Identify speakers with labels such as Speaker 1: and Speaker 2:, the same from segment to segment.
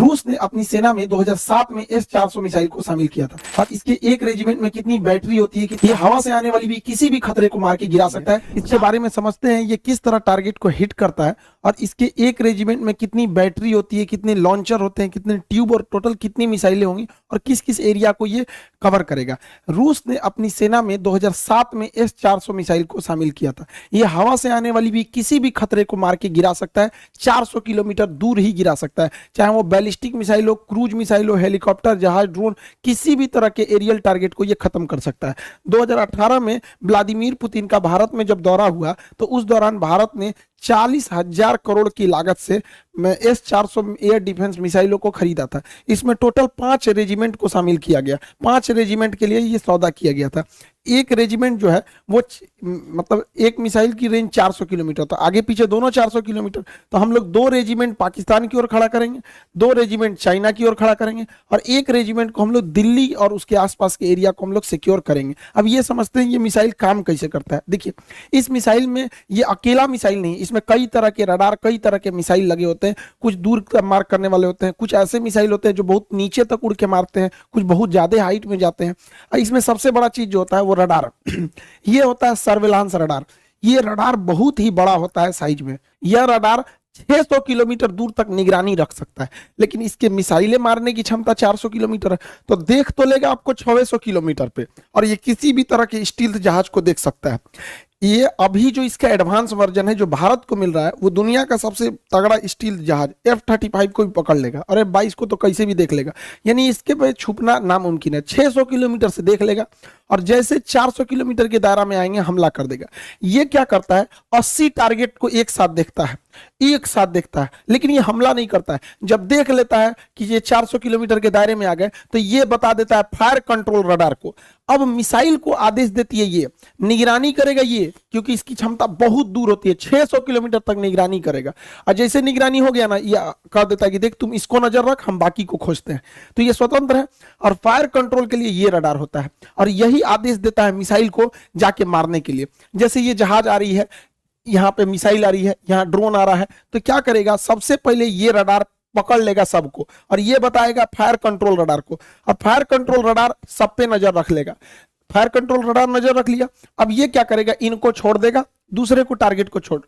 Speaker 1: रूस ने अपनी सेना में 2007 में S-400 मिसाइल को शामिल किया था और इसके एक रेजिमेंट में कितनी बैटरी होती है कि ये हवा से आने वाली भी किसी भी खतरे को मार के गिरा सकता है। इसके बारे में समझते हैं ये किस तरह टारगेट को हिट करता है और इसके एक रेजिमेंट में कितनी बैटरी होती है, कितने लॉन्चर होते हैं, कितने ट्यूब और टोटल कितनी मिसाइलें होंगी और किस किस एरिया को ये कवर करेगा। रूस ने अपनी सेना में 2007 में S-400 मिसाइल को शामिल किया था। ये हवा से आने वाली भी किसी भी खतरे को मार के गिरा सकता है, 400 किलोमीटर दूर ही गिरा सकता है, चाहे वो बैलिस्टिक मिसाइल हो, क्रूज मिसाइल हो, हेलीकॉप्टर, जहाज, ड्रोन, किसी भी तरह के एरियल टारगेट को ये खत्म कर सकता है। 2018 में व्लादिमीर पुतिन का भारत में जब दौरा हुआ तो उस दौरान भारत ने 40,000 करोड़ की लागत से S-400 एयर डिफेंस मिसाइलों को खरीदा था। इसमें टोटल 5 रेजिमेंट को शामिल किया गया, 5 रेजिमेंट के लिए ये सौदा किया गया था। एक रेजिमेंट जो है वो मतलब एक मिसाइल की रेंज 400 किलोमीटर, तो आगे पीछे दोनों 400 किलोमीटर, तो हम लोग 2 रेजिमेंट पाकिस्तान की ओर खड़ा करेंगे, 2 रेजिमेंट चाइना की ओर खड़ा करेंगे और एक रेजिमेंट को हम लोग दिल्ली और उसके आसपास के एरिया को हम लोग सिक्योर करेंगे। अब ये समझते हैं ये मिसाइल काम कैसे करता है। देखिए, इस मिसाइल में ये अकेला मिसाइल नहीं, इसमें कई तरह के रडार, कई तरह के मिसाइल लगे होते हैं। कुछ दूर मार करने वाले होते हैं, कुछ ऐसे मिसाइल होते हैं जो बहुत नीचे तक उड़ के मारते हैं, कुछ बहुत ज्यादा हाइट में जाते हैं। इसमें सबसे बड़ा चीज जो होता है वो रडार ये होता है सर्विलांस रडार। ये रडार बहुत ही बड़ा होता है साइज में। यह रडार 600 किलोमीटर दूर तक निगरानी रख सकता है, लेकिन इसके मिसाइलें मारने की क्षमता 400 किलोमीटर है, तो देख तो लेगा आपको 600 किलोमीटर पे, और ये किसी भी तरह के स्टील्थ जहाज को देख सकता है। ये अभी जो इसका एडवांस वर्जन है जो भारत को मिल रहा है वो दुनिया का सबसे तगड़ा स्टील जहाज F-35 को भी पकड़ लेगा और F-22 को तो कैसे भी देख लेगा, यानी इसके पे छुपना नामुमकिन है। 600 किलोमीटर से देख लेगा और जैसे 400 किलोमीटर के दायरा में आएंगे हमला कर देगा। ये क्या करता है, 80 टारगेट को एक साथ देखता है, लेकिन ये हमला नहीं करता है। जब देख लेता है कि ये 400 किलोमीटर के दायरे में आ गए तो ये बता देता है फायर कंट्रोल रडार को। अब मिसाइल को आदेश देती है, ये निगरानी करेगा ये, क्योंकि इसकी क्षमता बहुत दूर होती है, 600 किलोमीटर तक निगरानी करेगा। और जैसे निगरानी हो गया ना, ये कह देता है कि देख तुम इसको नजर रख, हम बाकी को खोजते हैं। तो ये स्वतंत्र है और फायर कंट्रोल के लिए ये रडार होता है और यही आदेश देता है मिसाइल को जाके मारने के लिए। जैसे ये जहाज आ रही है, यहाँ पे मिसाइल आ रही है, यहाँ ड्रोन आ रहा है, तो क्या करेगा, सबसे पहले ये रडार पकड़ लेगा सबको और ये बताएगा फायर कंट्रोल रडार को, और फायर कंट्रोल रडार सब पे नजर रख लेगा। फायर कंट्रोल रडार नजर रख लिया, अब ये क्या करेगा, इनको छोड़ देगा, दूसरे को टारगेट को छोड़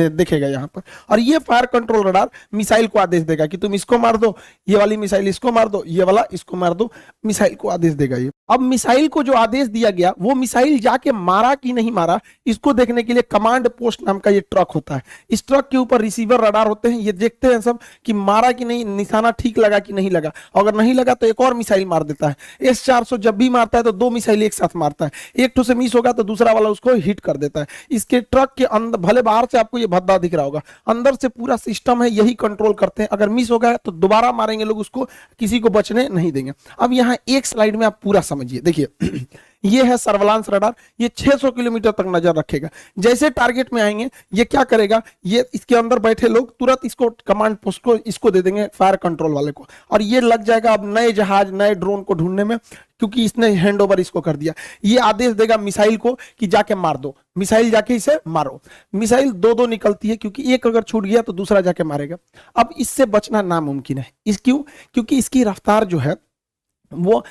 Speaker 1: देखेगा यहाँ पर, और ये फायर कंट्रोल रडार मिसाइल को आदेश देगा कि तुम इसको मार दो, ये वाली मिसाइल इसको मार दो, ये वाला इसको मार दो, मिसाइल को आदेश देगा ये। अब मिसाइल को जो आदेश दिया गया वो मिसाइल जाके मारा कि नहीं मारा, इसको देखने के लिए कमांड पोस्ट नाम का ये ट्रक होता है। इस ट्रक के ऊपर रिसीवर रडार होते हैं, ये देखते हैं सब कि मारा कि नहीं, निशाना ठीक लगा कि नहीं लगा। अगर नहीं लगा तो एक और मिसाइल मार देता है। S-400 जब भी मारता है तो 2 मिसाइल एक साथ मारता है, एक ठो से मिस होगा तो दूसरा वाला उसको हिट कर देता है। इसके ट्रक के अंदर, भले बाहर से आपको ये भद्दा दिख रहा होगा, अंदर से पूरा सिस्टम है, यही कंट्रोल करते हैं। अगर मिस हो गया तो दोबारा मारेंगे लोग उसको, किसी को बचने नहीं देंगे। अब यहाँ एक स्लाइड में आप पूरा समझिए, देखिए ये है सर्विलांस रडार, ये 600 किलोमीटर तक नजर रखेगा। जैसे टारगेट में आएंगे ये क्या करेगा, ये इसके अंदर बैठे लोग तुरंत इसको कमांड पोस्ट को इसको दे देंगे, फायर कंट्रोल वाले को, और ये लग जाएगा अब नए जहाज, नए ड्रोन को ढूंढने में, क्योंकि इसने हैंड ओवर इसको कर दिया। ये आदेश देगा मिसाइल को कि जाके मार दो, मिसाइल जाके इसे मारो। मिसाइल 2-2 निकलती है, क्योंकि एक अगर छूट गया तो दूसरा जाके मारेगा। अब इससे बचना नामुमकिन है। क्योंकि इसकी रफ्तार जो है वो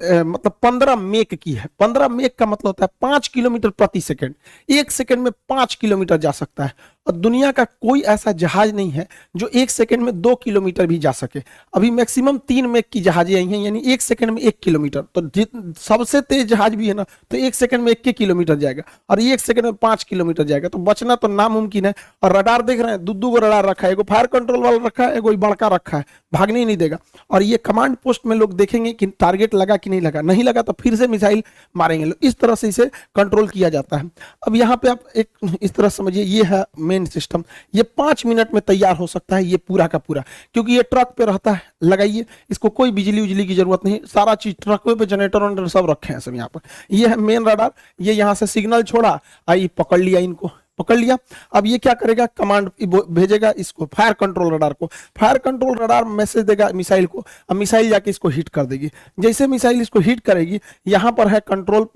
Speaker 1: मतलब 15 मेक की है। 15 मेक का मतलब होता है 5 किलोमीटर प्रति सेकंड, 1 सेकंड में 5 किलोमीटर जा सकता है। और दुनिया का कोई ऐसा जहाज नहीं है जो 1 सेकंड में 2 किलोमीटर भी जा सके। अभी मैक्सिमम 3 मेक की जहाजें आई हैं, यानी 1 सेकंड में 1 किलोमीटर। तो सबसे तेज जहाज भी है ना, तो 1 सेकंड में 1 किलोमीटर जाएगा और 1 सेकंड में 5 किलोमीटर जाएगा। तो बचना तो नामुमकिन है। और रडार देख रहे हैं, 2 रडार रखा है, एगो फायर कंट्रोल वाला रखा है, एगो बड़का रखा है, भागने ही नहीं देगा। और ये कमांड पोस्ट में लोग देखेंगे कि टारगेट लगा कि नहीं लगा, नहीं लगा तो फिर से मिसाइल मारेंगे लोग। इस तरह से इसे कंट्रोल किया जाता है। अब यहाँ पे आप एक इस तरह समझिए, ये है मेन सिस्टम। ये 5 मिनट में तैयार हो सकता है ये पूरा का पूरा, क्योंकि ये ट्रक पे रहता है। लगाइए, इसको कोई बिजली उजली की जरूरत नहीं, सारा चीज ट्रक पे, जनरेटर सब रखे हैं सब यहाँ पर। ये है मेन रडार, ये यहाँ से सिग्नल छोड़ा, आई पकड़ लिया इनको, पकड़ लिया। अब ये क्या करेगा, कमांड भेजेगा इसको फायर कंट्रोल रडार को, फायर कंट्रोल रडार मैसेज देगा मिसाइल को, अब मिसाइल जाके इसको हिट कर देगी। जैसे मिसाइल इसको हिट करेगी, यहाँ पर है कंट्रोल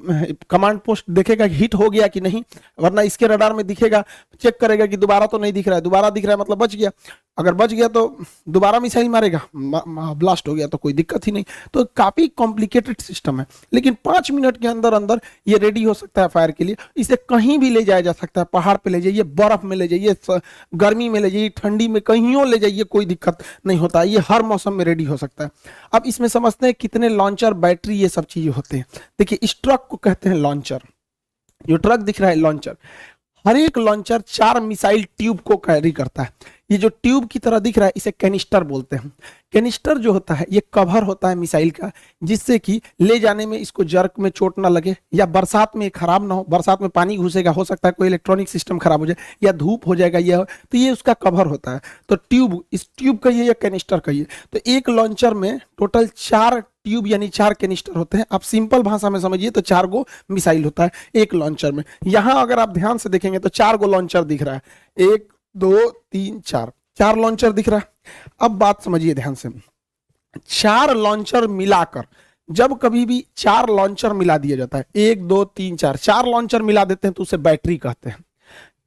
Speaker 1: कमांड पोस्ट, देखेगा कि हिट हो गया कि नहीं, वरना इसके रडार में दिखेगा, चेक करेगा कि दोबारा तो नहीं दिख रहा है, दोबारा दिख रहा है मतलब बच गया, अगर बच गया तो दोबारा मिसाइल मारेगा, ब्लास्ट हो गया तो कोई दिक्कत ही नहीं। तो काफी कॉम्प्लिकेटेड सिस्टम है, लेकिन 5 मिनट के अंदर अंदर ये रेडी हो सकता है फायर के लिए। इसे कहीं भी ले जाया जा सकता है, पहाड़ पे ले जाइए, बर्फ में ले जाइए, गर्मी में ले जाइए, ठंडी में, कहीं ले जाइए, कोई दिक्कत नहीं होता, ये हर मौसम में रेडी हो सकता है। अब इसमें समझते हैं कितने लॉन्चर, बैटरी, ये सब चीजें होते हैं। देखिए इस ट्रक को कहते हैं लॉन्चर, जो ट्रक दिख रहा है लॉन्चर, हर एक लॉन्चर 4 मिसाइल ट्यूब को कैरी करता है। ये जो ट्यूब की तरह दिख रहा है इसे कैनिस्टर बोलते हैं। कैनिस्टर जो होता है ये कवर होता है मिसाइल का, जिससे कि ले जाने में इसको जर्क में चोट ना लगे, या बरसात में खराब ना हो, बरसात में पानी घुसेगा, हो सकता है कोई इलेक्ट्रॉनिक सिस्टम खराब हो जाए, या धूप हो जाएगा, ये तो ये उसका कवर होता है। तो ट्यूब, इस ट्यूब कहिए या कैनिस्टर कहिए। तो एक लॉन्चर में टोटल 4 ट्यूब यानी 4 कैनिस्टर होते हैं। आप सिंपल भाषा में समझिए तो 4 गो मिसाइल होता है एक लॉन्चर में। यहां अगर आप ध्यान से देखेंगे तो 4 गो लॉन्चर दिख रहा है, 1 2 3 4 लॉन्चर दिख रहा है। अब बात समझिए ध्यान से, 4 लॉन्चर मिलाकर, जब कभी भी 4 लॉन्चर मिला दिया जाता है, 1 2 3 4 लॉन्चर मिला देते हैं तो उसे बैटरी कहते हैं।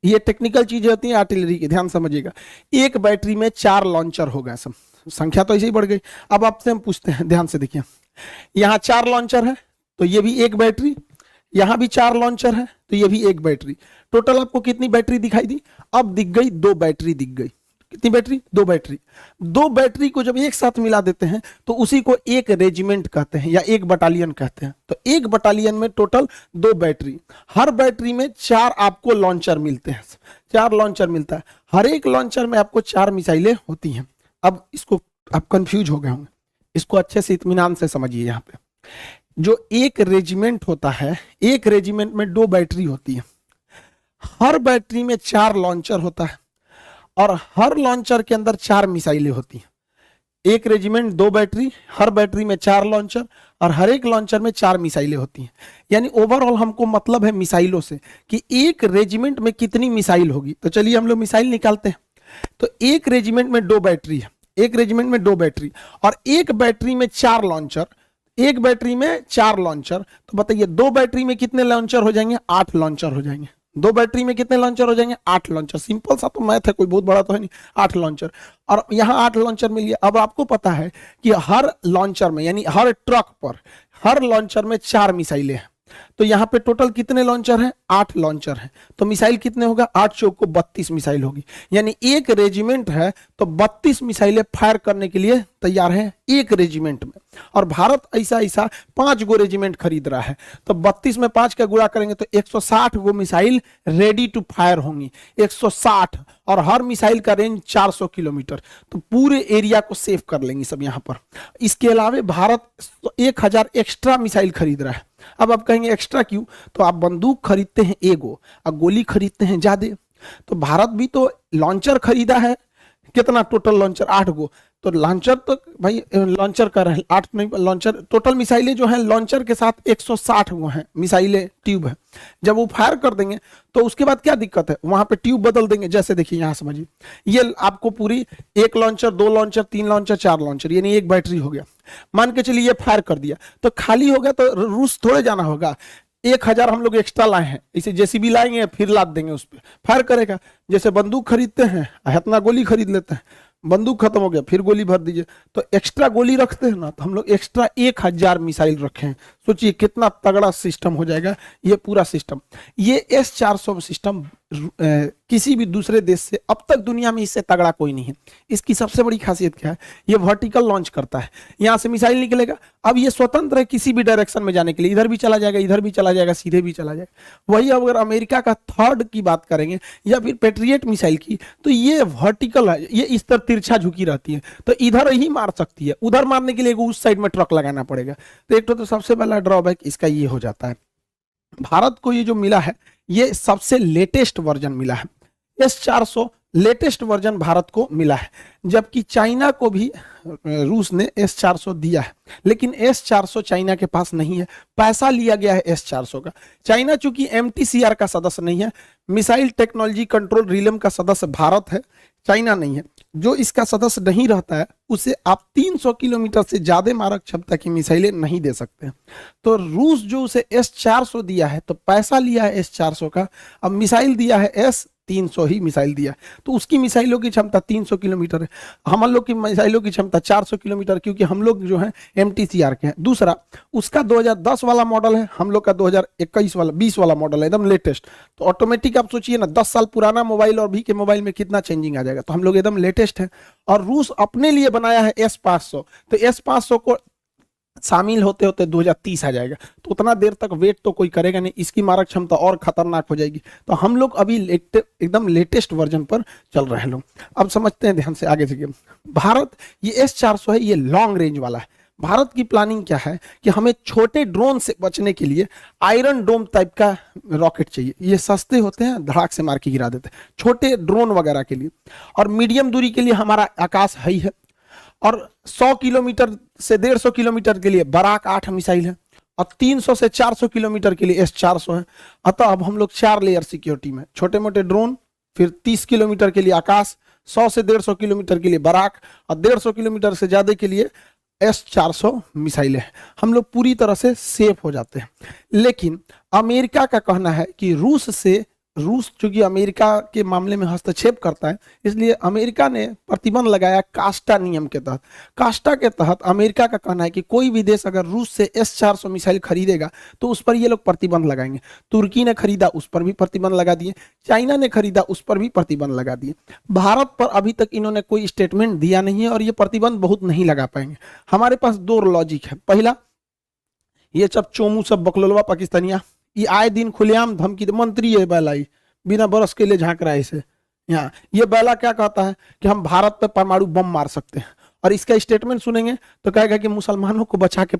Speaker 1: ये टेक्निकल चीजें होती हैं आर्टिलरी की, ध्यान समझिएगा। एक बैटरी में 4 लॉन्चर होगा, सब संख्या तो ऐसे ही बढ़ गई। अब आपसे हम पूछते हैं, ध्यान से देखिए, यहां 4 लॉन्चर है तो ये भी एक बैटरी, यहां भी 4 लॉन्चर है तो ये भी एक बैटरी। टोटल आपको कितनी बैटरी दिखाई दी? अब दिख गई 2 बैटरी दिख गई। कितनी बैटरी? 2 बैटरी। 2 बैटरी को जब एक साथ मिला देते हैं तो उसी को एक रेजिमेंट कहते हैं या एक बटालियन कहते हैं। तो एक बटालियन में टोटल 2 बैटरी, हर बैटरी में 4 आपको लॉन्चर मिलते हैं, 4 लॉन्चर मिलता है। हर एक लॉन्चर में आपको 4 मिसाइलें होती हैं। अब इसको आप कंफ्यूज हो गए होंगे, इसको अच्छे से इत्मीनान से समझिए। यहाँ पे जो एक रेजिमेंट होता है, एक रेजिमेंट में 2 बैटरी होती है, हर बैटरी में 4 लॉन्चर होता है और हर लॉन्चर के अंदर 4 मिसाइलें होती हैं। एक रेजिमेंट 2 बैटरी, हर बैटरी में 4 लॉन्चर और हर एक लॉन्चर में 4 मिसाइलें होती हैं। यानी ओवरऑल हमको मतलब है मिसाइलों से कि एक रेजिमेंट में कितनी मिसाइल होगी। तो चलिए हम लोग मिसाइल निकालते हैं। तो एक रेजिमेंट में 2 बैटरी है, एक रेजिमेंट में 2 बैटरी और एक बैटरी में 4 लॉन्चर, एक बैटरी में 4 लॉन्चर। तो बताइए 2 बैटरी में कितने लॉन्चर हो जाएंगे? 8 लॉन्चर हो जाएंगे। 2 बैटरी में कितने लॉन्चर हो जाएंगे? 8 लॉन्चर। सिंपल सा तो मैथ है, कोई बहुत बड़ा तो है नहीं। 8 लॉन्चर और यहाँ 8 लॉन्चर मिल गया। अब आपको पता है कि हर लॉन्चर में यानी हर ट्रक पर, हर लॉन्चर में 4 मिसाइलें हैं। तो यहाँ पे टोटल कितने लॉन्चर हैं? 8 लॉन्चर हैं। तो मिसाइल कितने होगा? 8 चौक को 32 मिसाइल होगी। यानी एक रेजिमेंट है तो 32 मिसाइलें फायर करने के लिए तैयार हैं एक रेजिमेंट में। और भारत ऐसा 5 गो रेजिमेंट खरीद रहा है, तो 32 में 5 का गुणा करेंगे तो 160 गो मिसाइल रेडी टू फायर होंगी। 160 और हर मिसाइल का रेंज 400 किलोमीटर, तो पूरे एरिया को सेव कर लेंगे सब यहाँ पर। इसके अलावा भारत 1000 एक्स्ट्रा मिसाइल खरीद रहा है। अब आप कहेंगे एक्स्ट्रा क्यों? तो आप बंदूक खरीदते हैं एगो और गोली खरीदते हैं ज्यादा, तो भारत भी तो लॉन्चर खरीदा है। कितना टोटल लॉन्चर? 8 गो। तो लॉन्चर तो भाई लॉन्चर कर रहे हैं 8 नहीं, लॉन्चर टोटल मिसाइलें जो हैं लॉन्चर के साथ 160 गो हैं मिसाइलें, ट्यूब है। जब वो फायर कर देंगे तो उसके बाद क्या दिक्कत है? वहां पे ट्यूब बदल देंगे। जैसे देखिए यहाँ समझिए, ये आपको पूरी 1 लॉन्चर, 2 लॉन्चर, 3 लॉन्चर, 4 लॉन्चर, यानी एक बैटरी हो गया। मान के चलिए ये फायर कर दिया तो खाली हो गया, तो रूस थोड़े जाना होगा। 1000 हम लोग एक्स्ट्रा लाए हैं, इसे जेसीबी लाएंगे फिर लाद देंगे, उस पर फायर करेगा। जैसे बंदूक खरीदते हैं, इतना गोली खरीद लेते हैं, बंदूक खत्म हो गया फिर गोली भर दीजिए, तो एक्स्ट्रा गोली रखते हैं ना, तो हम लोग एक्स्ट्रा 1000 मिसाइल रखे हैं। सोचिए कितना तगड़ा सिस्टम हो जाएगा ये पूरा सिस्टम। ये S-400 सिस्टम किसी भी दूसरे देश से अब तक दुनिया में इससे तगड़ा कोई नहीं है। इसकी सबसे बड़ी खासियत क्या है? ये वर्टिकल लॉन्च करता है, यहाँ से मिसाइल निकलेगा। अब ये स्वतंत्र है किसी भी डायरेक्शन में जाने के लिए, इधर भी चला जाएगा, इधर भी चला जाएगा, सीधे भी चला जाएगा। वही अगर अमेरिका का थर्ड की बात करेंगे या फिर पेट्रियट मिसाइल की, तो ये वर्टिकल है, ये इस तरह तिरछा झुकी रहती है, तो इधर ही मार सकती है, उधर मारने के लिए उस साइड में ट्रक लगाना पड़ेगा। तो एक तो सबसे पहला ड्रॉबैक इसका ये हो जाता है। भारत को ये जो मिला है ये सबसे लेटेस्ट वर्जन मिला है। S-400 लेटेस्ट वर्जन भारत को मिला है, जबकि चाइना को भी रूस ने S-400 दिया है, लेकिन S-400 चाइना के पास नहीं है। पैसा लिया गया है S-400 का। चाइना चूंकि MTCR का सदस्य नहीं है, मिसाइल टेक्नोलॉजी कंट्रोल रिलम का सदस्य भारत है, चाइना नहीं है। जो इसका सदस्य नहीं रहता है उसे आप 300 किलोमीटर से ज्यादा मारक क्षमता की मिसाइलें नहीं दे सकते। तो रूस जो उसे S-400 दिया है, तो पैसा लिया है S-400 का, अब मिसाइल दिया है S-300 ही मिसाइल दिया, तो उसकी मिसाइलों की क्षमता 300 किलोमीटर है, हम लोग की मिसाइलों की क्षमता 400 किलोमीटर, क्योंकि हम लोग जो है MTCR के हैं। दूसरा, उसका 2010 वाला मॉडल है, हम लोग का 2021 वाला 20 वाला मॉडल है, एकदम लेटेस्ट। तो ऑटोमेटिक आप सोचिए ना, 10 साल पुराना मोबाइल और अभी के मोबाइल में कितना चेंजिंग आ जाएगा। तो हम लोग एकदम लेटेस्ट है। और रूस अपने लिए बनाया है S-500, तो S-500 को शामिल होते होते 2030 आ जाएगा। तो उतना देर तक वेट तो कोई करेगा नहीं, इसकी मारक क्षमता और खतरनाक हो जाएगी। तो हम लोग अभी एकदम लेटेस्ट वर्जन पर चल रहे हैं लोग। अब समझते हैं ध्यान से आगे से। भारत ये S-400 है, ये लॉन्ग रेंज वाला है। भारत की प्लानिंग क्या है कि हमें छोटे ड्रोन से बचने के लिए आयरन डोम टाइप का रॉकेट चाहिए। ये सस्ते होते हैं, धड़ाक से मार के गिरा देते हैं, छोटे ड्रोन वगैरह के लिए। और मीडियम दूरी के लिए हमारा आकाश है ही है। और 100 किलोमीटर से 150 किलोमीटर के लिए बराक 8 मिसाइल है, और 300 से 400 किलोमीटर के लिए S-400 है। अतः अब हम लोग 4 लेयर सिक्योरिटी में, छोटे मोटे ड्रोन, फिर 30 किलोमीटर के लिए आकाश, 100 से 150 किलोमीटर के लिए बराक, और 150 किलोमीटर से ज्यादा के लिए S-400 मिसाइलें हैं। हम लोग पूरी तरह से सेफ हो जाते हैं। लेकिन अमेरिका का कहना है कि रूस चूंकि अमेरिका के मामले में हस्तक्षेप करता है, इसलिए अमेरिका ने प्रतिबंध लगाया कास्टा नियम के तहत। कास्टा के तहत अमेरिका का कहना है कि कोई भी देश अगर रूस से S-400 मिसाइल खरीदेगा तो उस पर ये लोग प्रतिबंध लगाएंगे। तुर्की ने खरीदा, उस पर भी प्रतिबंध लगा दिए। चाइना ने खरीदा, उस पर भी प्रतिबंध लगा दिए। भारत पर अभी तक इन्होंने कोई स्टेटमेंट दिया नहीं है, और ये प्रतिबंध बहुत नहीं लगा पाएंगे। हमारे पास 2 लॉजिक है। पहला, ये सब चोमू सब बकलोलवा पाकिस्तानिया, ये आए दिन खुलेआम धमकी, मंत्री है बैलाई, बिना बरस के लिए झांक रहा है इसे यहाँ। ये बैला क्या कहता है कि हम भारत पर परमाणु बम मार सकते हैं, और इसका स्टेटमेंट सुनेंगे तो कहेगा कि मुसलमानों को बचा के